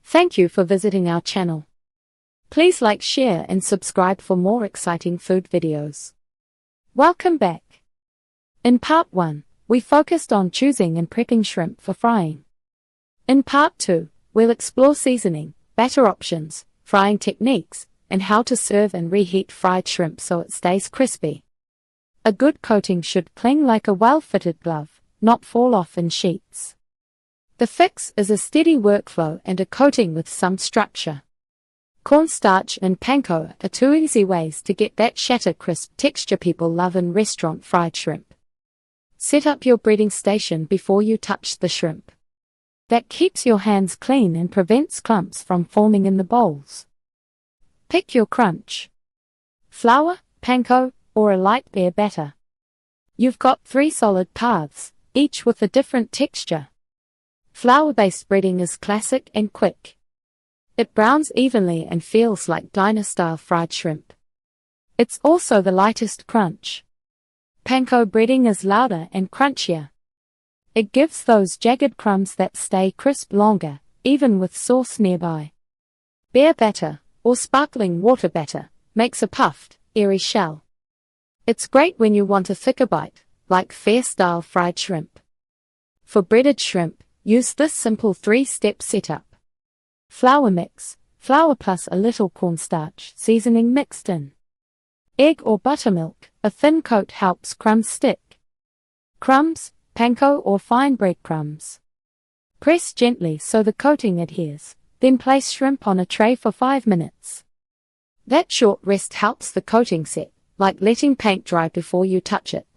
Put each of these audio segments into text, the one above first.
Thank you for visiting our channel. Please like, share and subscribe for more exciting food videos. Welcome back. In part 1, we focused on choosing and prepping shrimp for frying. In part 2, we'll explore seasoning, batter options, frying techniques, and how to serve and reheat fried shrimp so it stays crispy. A good coating should cling like a well-fitted glove, not fall off in sheets. The fix is a steady workflow and a coating with some structure. Cornstarch and panko are two easy ways to get that shatter crisp texture people love in restaurant fried shrimp. Set up your breading station before you touch the shrimp. That keeps your hands clean and prevents clumps from forming in the bowls. Pick your crunch: flour, panko, or a light beer batter. You've got 3 solid paths, each with a different texture. Flour-based breading is classic and quick. It browns evenly and feels like diner-style fried shrimp. It's also the lightest crunch. Panko breading is louder and crunchier. It gives those jagged crumbs that stay crisp longer, even with sauce nearby. Beer batter, or sparkling water batter, makes a puffed, airy shell. It's great when you want a thicker bite, like fair-style fried shrimp. For breaded shrimp, use this simple 3-step setup. Flour mix: flour plus a little cornstarch seasoning mixed in. Egg or buttermilk: a thin coat helps crumbs stick. Crumbs, panko or fine breadcrumbs. Press gently so the coating adheres, then place shrimp on a tray for 5 minutes. That short rest helps the coating set, like letting paint dry before you touch it.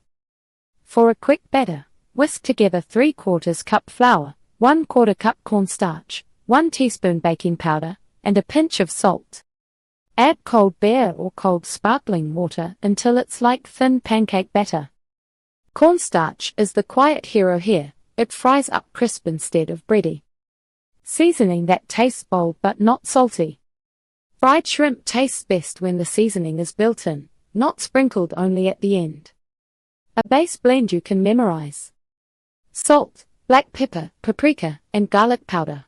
For a quick batter, whisk together 3/4 cup flour, 1/4 cup cornstarch, 1 teaspoon baking powder, and a pinch of salt. Add cold beer or cold sparkling water until it's like thin pancake batter. Cornstarch is the quiet hero here. It fries up crisp instead of bready. Seasoning that tastes bold but not salty. Fried shrimp tastes best when the seasoning is built in, not sprinkled only at the end. A base blend you can memorize: salt, black pepper, paprika, and garlic powder.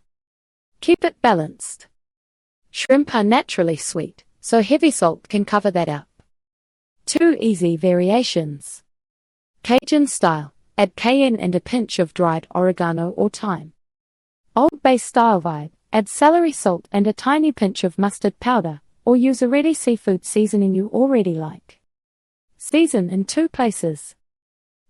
Keep it balanced. Shrimp are naturally sweet, so heavy salt can cover that up. 2 easy variations. Cajun style: add cayenne and a pinch of dried oregano or thyme. Old Bay style vibe: add celery salt and a tiny pinch of mustard powder, or use a ready seafood seasoning you already like. Season in 2 places.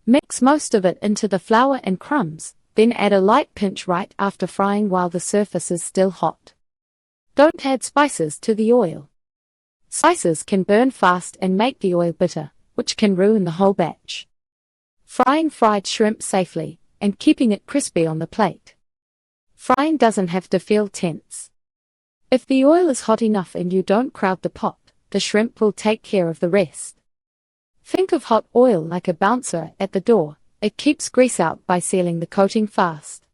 Mix most of it into the flour and crumbs, then add a light pinch right after frying while the surface is still hot. Don't add spices to the oil. Spices can burn fast and make the oil bitter, which can ruin the whole batch. Frying fried shrimp safely, and keeping it crispy on the plate. Frying doesn't have to feel tense. If the oil is hot enough and you don't crowd the pot, the shrimp will take care of the rest. Think of hot oil like a bouncer at the door. It keeps grease out by sealing the coating fast.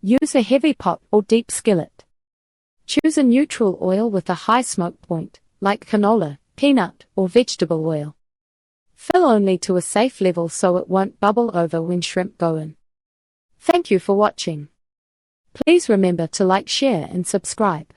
Use a heavy pot or deep skillet. Choose a neutral oil with a high smoke point, like canola, peanut, or vegetable oil. Fill only to a safe level so it won't bubble over when shrimp go in. Thank you for watching. Please remember to like, share and subscribe.